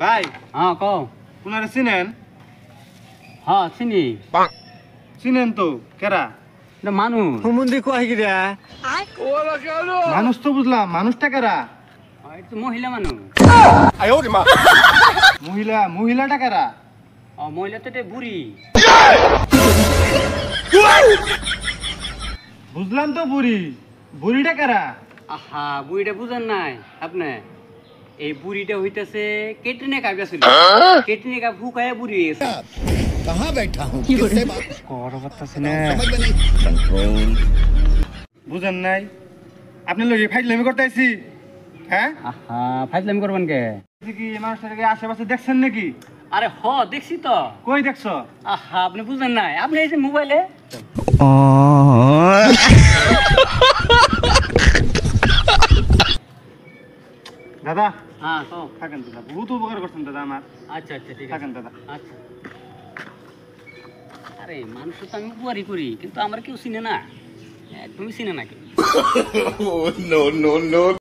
ভাই হ্যাঁ কও। কোনারে চিনেন? হ্যাঁ চিনি। চিনেন তো কেরা? এটা মানুষ। হুমুন্দি কয় গিরা মানুষ তো বুঝলাম, মানুষটা কেরা? এটা তো মহিলা মানুষ। মহিলাটা কেরা? মহিলা তো এটা বুড়ি। বুঝলাম তো বুড়িটা কেরা? আহা বুড়িটা বুঝেন নাই আপনি? এই বুড়িটা হইতেছে কেটরিনা কাইফ ছিল। কেটরিনা কাইফ হুকায়া বুড়ি হয়ে গেছে। कहाँ बैठा हूँ किससे बात কর করতেছে না, समझ में नहीं कंट्रोल বুঝেন নাই? আপনি লগে ফাইজলামি করতে আইছি? হ্যাঁ, আহা ফাইজলামি করবেন কে? কি এই মানুষটাকে আশেপাশে দেখছেন নাকি? আরে দেখছি তো। কই দেখছো? আহা আপনি বুঝেন নাই? আপনি এই যে মোবাইলে দাদা হ্যাঁ কও। থাকেন দাদা, বহুত উপকার করছেন দাদা আমার। আচ্ছা আচ্ছা ঠিক আছে। থাকেন দাদা। আচ্ছা। আরে মানুষ তো আমি উপকারই করি, কিন্তু আমার কেউ চিনে না, একদমই চিনে না কেউ। No no no